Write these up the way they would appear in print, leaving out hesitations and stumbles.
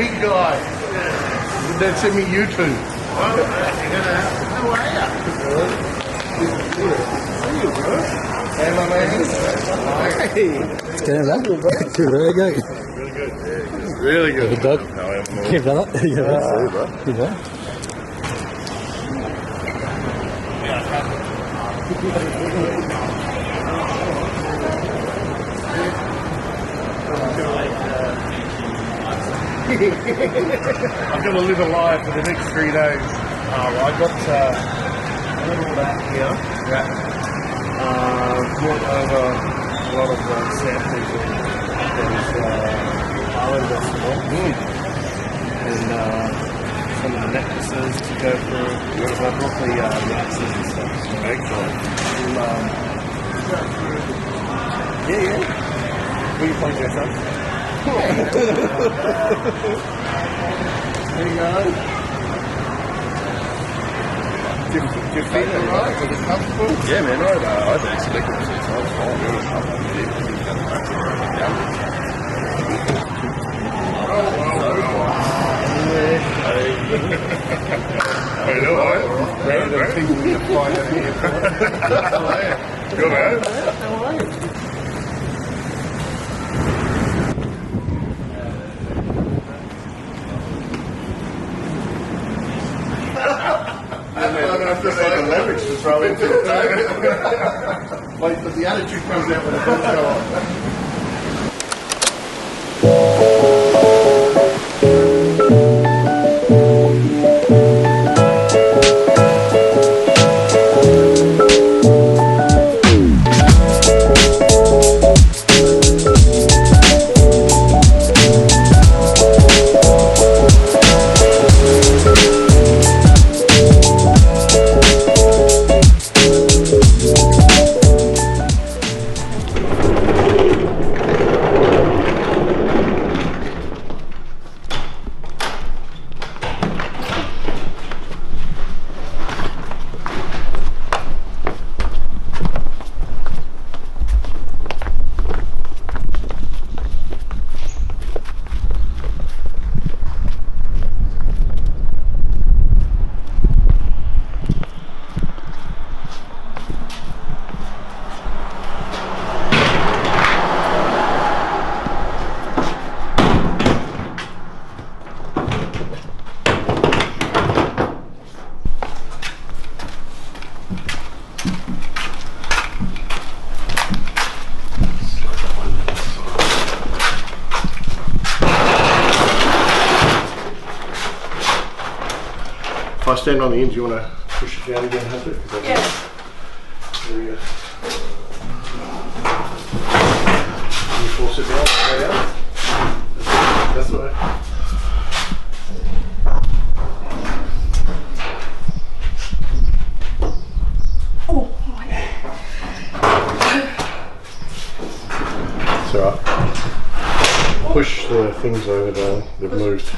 big guy that sent me YouTube. How are you, bro? Hey, my man. Hey. It's going well. Really good. Really good. Good dog. Give that up. Good dog. I'm going to live a lie for the next 3 days. I got a little back here. Yeah. Brought over a lot of samples of those island and some of the necklaces to go through. I brought the necklaces and stuff. So excellent. Yeah. Will you play your son? There you go. Do you feel it right? Was it comfortable? Yeah, man. I had selected the seats. I was fine. I know, right? Random people we can find out here. Good, man. How are you? I'm going to say the leverage to throw into it. But the attitude comes out when the guns go on. If I stand on the ends, you want to push it down again, Hunter? Yeah. There we go. Can you force it down? Straight out? That's the way. It's alright. Push the things over, darling. They've moved.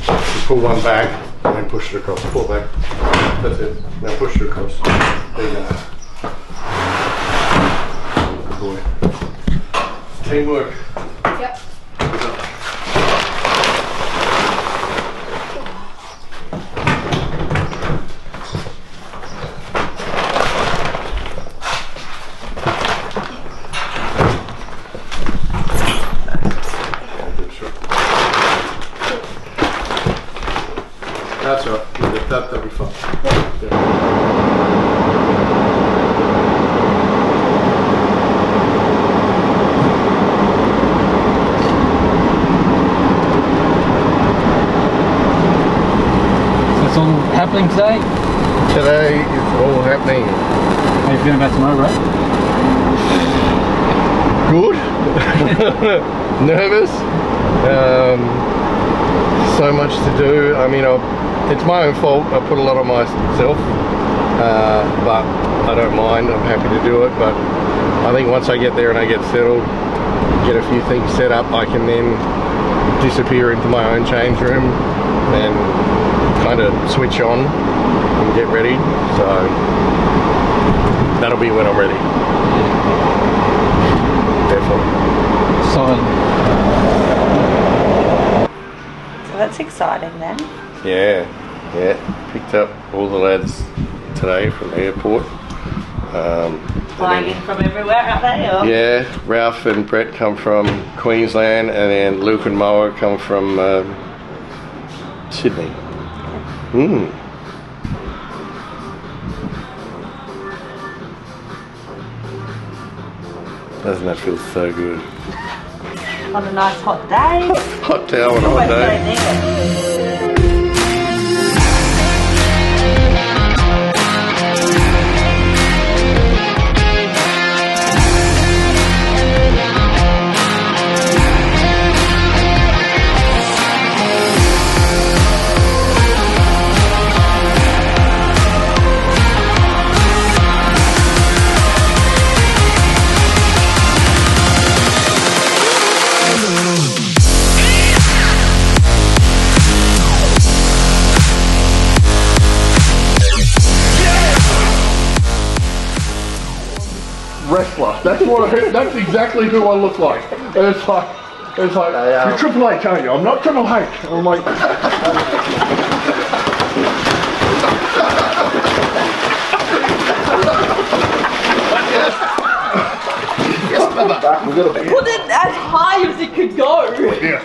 You pull one back and then push it across. Pull back. That's it. Now push it across. There you go. Good boy. Teamwork. Yep. That's right. That'll be fun. Yeah. So it's all happening today? Today it's all happening. How are you feeling about tomorrow, right? Good. Nervous. So much to do. I mean, it's my own fault. I put a lot on myself, but I don't mind. I'm happy to do it. But I think once I get there and I get settled, get a few things set up, I can then disappear into my own change room and kind of switch on and get ready. So that'll be when I'm ready. Definitely. Solid. So that's exciting then. Yeah. Picked up all the lads today from the airport. Flying in from everywhere, aren't they? Or? Yeah, Ralph and Brett come from Queensland, and then Luke and Moa come from Sydney. Doesn't that feel so good? On a nice hot day. Hot day on a hot day. Wrestler. That's exactly who I look like. And it's like you're Triple H, aren't you? I'm not Triple H. I'm like. Put it as high as it could go. Yeah.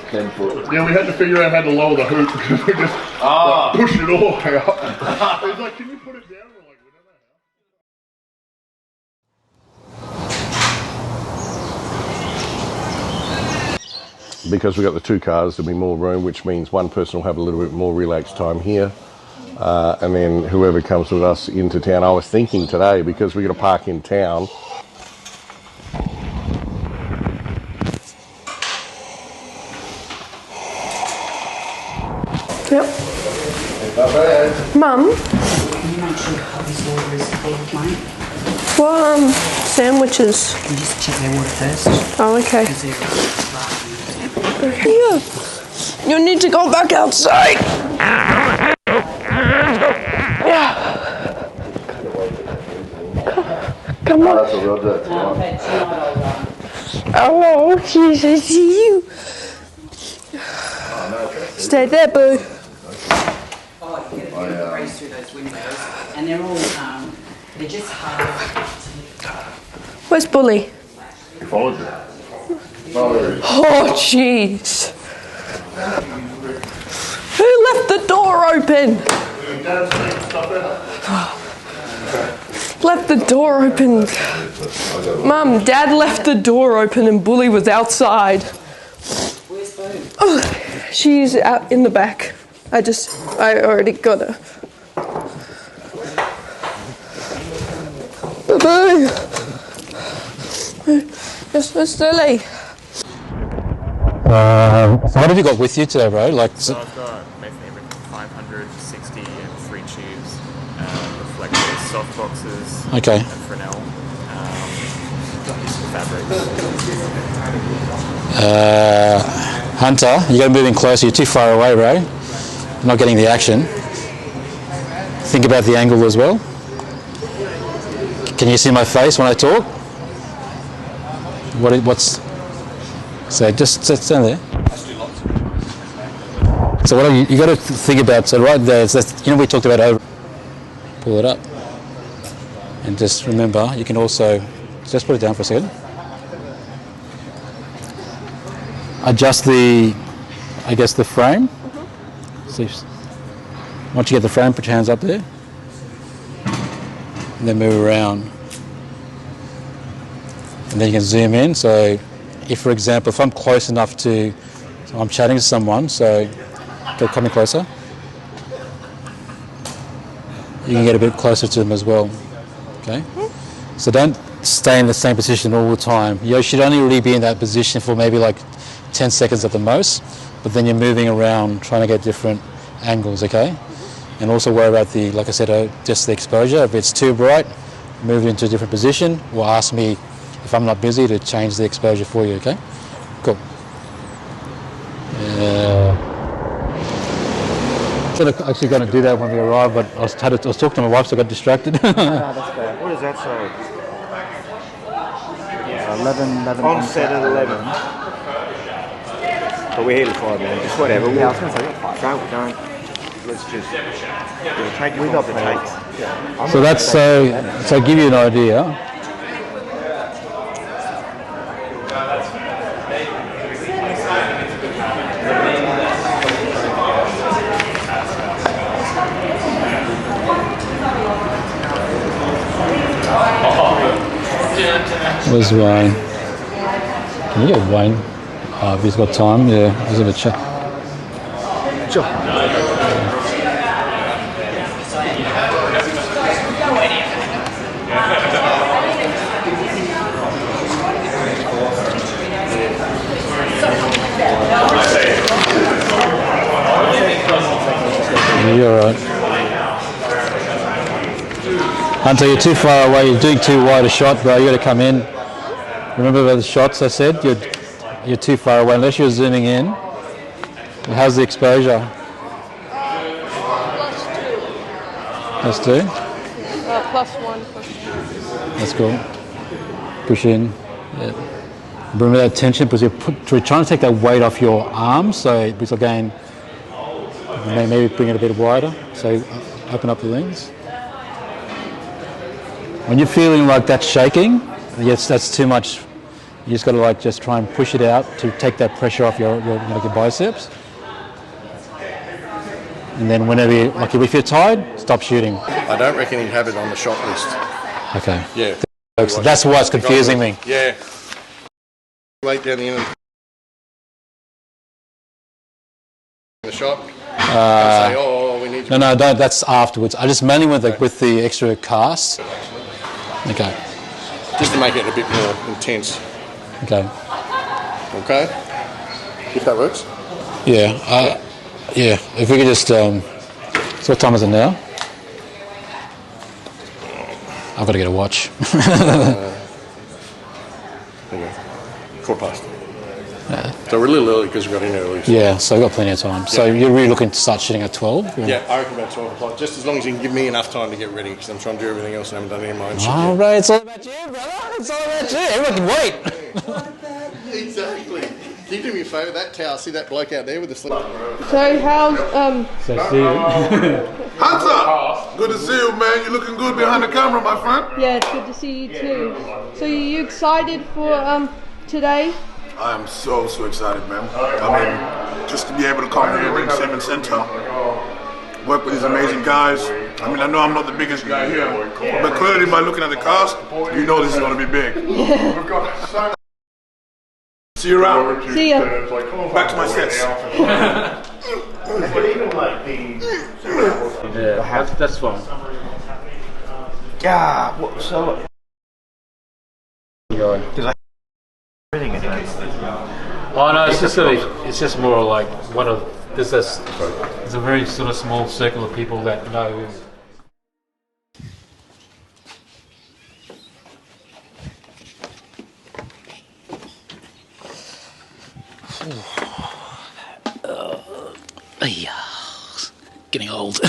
10 foot. Yeah, we had to figure out how to lower the hoop because we just pushed it all out. It's like, can you put it down? We're like, we don't know how. Because we've got the two cars, there'll be more room, which means one person will have a little bit more relaxed time here. And then whoever comes with us into town. I was thinking today, because we're going to park in town. Yep. Mum? You make sure Hubby's water is full, mate. Well, sandwiches. You just check their water first. Oh, okay. Because Yeah. You need to go back outside. Yeah. Come on. That's a real dirt. Oh, jeez, I see you. Stay there, boo. Oh, you get a bit of breeze through those windows, and they're all, they're just hard. Where's Bully? He followed you. Oh, jeez. Who left the door open? Left the door open. Mum, Dad left the door open and Bully was outside. Where's Boo? Oh, she's out in the back. I already got her. Boo! You're so silly. So what have you got with you today, bro? Like, So I've got my favorite 560 and 3 tubes, reflectors, soft boxes, Okay. and Fresnel, fabrics. Hunter, you got to move in closer. You're too far away, bro. You're not getting the action. Think about the angle as well. Can you see my face when I talk? What's... So just stand there. So what you got to think about, so right there, we talked about over, pull it up. And just remember, you can also, just put it down for a second. Adjust the frame. So once you get the frame, put your hands up there. And then move around. And then you can zoom in. So if, for example, if I'm close enough so I'm chatting to someone, so go coming closer. You can get a bit closer to them as well. Okay? So don't stay in the same position all the time. You should only really be in that position for maybe like 10 seconds at the most, but then you're moving around trying to get different angles, okay? And also worry about like I said, just the exposure. If it's too bright, move it into a different position, or ask me if I'm not busy to change the exposure for you, okay? Cool. Actually going to do that when we arrive, but I was talking to my wife, so I got distracted. What does that say? 11 On set at 11. But we're here to fight, man. Just whatever. Yeah, I was going to say, don't. Let's just take it off the takes. Yeah. So that's so give you an idea. Where's Wayne? Can you get Wayne? If he's got time, yeah. Just have a chat. Sure. You're alright. Hunter, you're too far away. You're doing too wide a shot, bro. You got to come in. Remember about the shots I said? You're too far away. Unless you're zooming in. How's the exposure? +2. +2? +1. That's cool. Push in. Yeah. Remember that tension because you're trying to take that weight off your arms. So it's again, maybe bring it a bit wider. So open up the lens. When you're feeling like that's shaking, yes, that's too much. You just got to like just try and push it out to take that pressure off your biceps. And then whenever you, like if you're tired, stop shooting. I don't reckon he'd have it on the shot list. Okay. Yeah. That's why it's confusing me. Yeah. Wait down the end of the shot. Say, oh, we need to... No, don't. That's afterwards. I just mainly with the extra cast. Okay. Just to make it a bit more intense. Okay. Okay. If that works. Yeah. Yeah. If we could just. So what time is it now? I've got to get a watch. There you go. 4:15. So we're a little early because we got in early. So. Yeah, so we've got plenty of time. So you're really looking to start shooting at 12? Yeah, I reckon about 12 o'clock. Just as long as you can give me enough time to get ready because I'm trying to do everything else and I haven't done any of my own shit All yet. right, it's all about you, brother. It's all about you. Everyone can wait. Exactly. Can you do me a favour? That towel, see that bloke out there with the slip? So how's So see you. Hunter! Good to see you, man. You're looking good behind the camera, my friend. Yeah, it's good to see you too. So are you excited for today? I am so excited, man. I mean, just to be able to come here in Seven Center, work with these amazing guys. I mean, I know I'm not the biggest guy here, but clearly by looking at the cast, you know this is going to be big. Yeah. See you around. See ya. Back to my sets. Yeah, that's fine. Yeah, what, so... Because I... Reading it, Oh no, it's just more like one of there's a very sort of small circle of people that know. Getting old.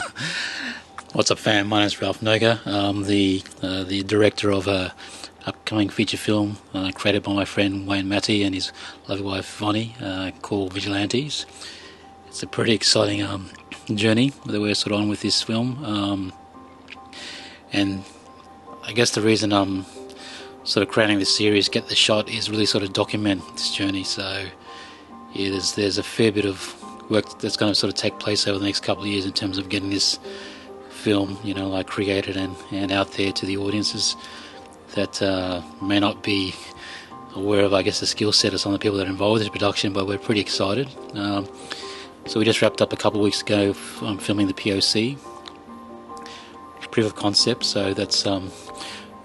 What's up, fam? My name's Ralph Noga. I'm the director of a upcoming feature film created by my friend Wayne Mattei and his lovely wife Vonnie, called Vigilantes. It's a pretty exciting journey that we're sort of on with this film, and I guess the reason I'm sort of creating this series, Get the Shot, is really sort of document this journey. So yeah, there's a fair bit of work that's going to sort of take place over the next couple of years in terms of getting this film, like created and out there to the audiences that may not be aware of, I guess, the skill set of some of the people that are involved in this production, but we're pretty excited. So we just wrapped up a couple of weeks ago filming the POC, proof of concept. So that's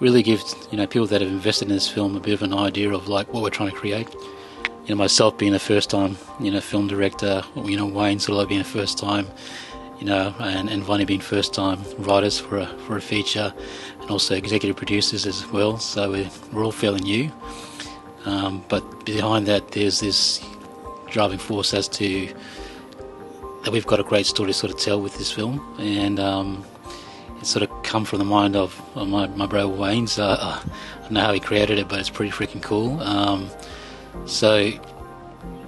really gives people that have invested in this film a bit of an idea of like what we're trying to create. Myself being a first-time film director, Wayne sort of like being a first-time, and Vonnie being first-time writers for a feature, and also executive producers as well. So we're all fairly new, but behind that there's this driving force as to that we've got a great story to sort of tell with this film, and it's sort of come from the mind of my bro Wayne. So I don't know how he created it, but it's pretty freaking cool. So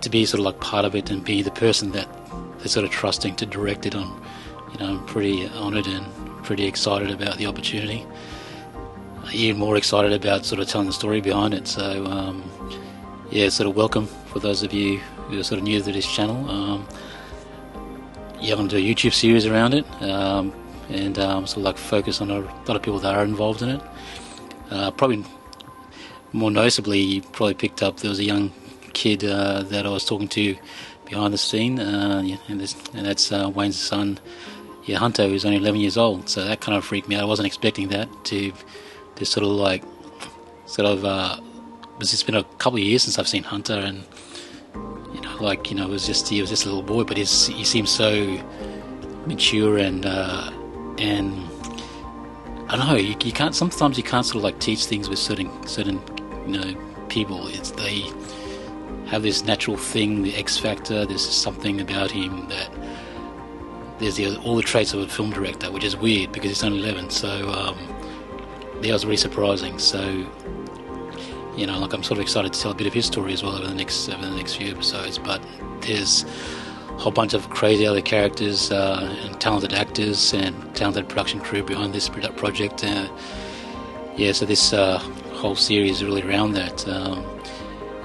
to be sort of like part of it and be the person that they're sort of trusting to direct it on. I'm pretty honoured and pretty excited about the opportunity. Even more excited about sort of telling the story behind it. So sort of welcome for those of you who are sort of new to this channel. I'm going to do a YouTube series around it, and sort of like focus on a lot of people that are involved in it. Probably more noticeably, you probably picked up there was a young kid that I was talking to behind the scene, and that's Wayne's son, Hunter, who's only 11 years old. So that kind of freaked me out. I wasn't expecting that to sort of it's been a couple of years since I've seen Hunter, and he was just a little boy, but he seems so mature and I don't know. You can't sometimes sort of like teach things with certain people. They have this natural thing, the X factor. There's something about him that there's all the traits of a film director, which is weird because he's only 11. So that was really surprising. So I'm sort of excited to tell a bit of his story as well over the next few episodes. But there's a whole bunch of crazy other characters and talented actors and talented production crew behind this project. So this whole series is really around that,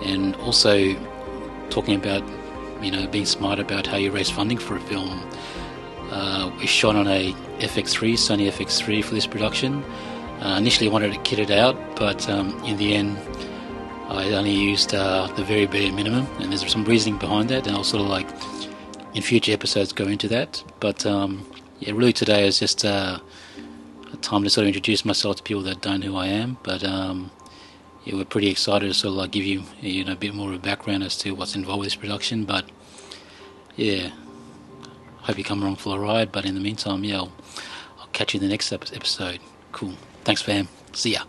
and also talking about being smart about how you raise funding for a film. We shot on a FX3, Sony FX3 for this production. Initially I wanted to kit it out, but in the end I only used the very bare minimum, and there's some reasoning behind that, and I'll sort of like in future episodes go into that. But really today is just a time to sort of introduce myself to people that don't know who I am. But we're pretty excited to sort of like give you a bit more of a background as to what's involved with this production. But hope you come along for a ride. But in the meantime, I'll catch you in the next episode. Cool. Thanks, fam. See ya.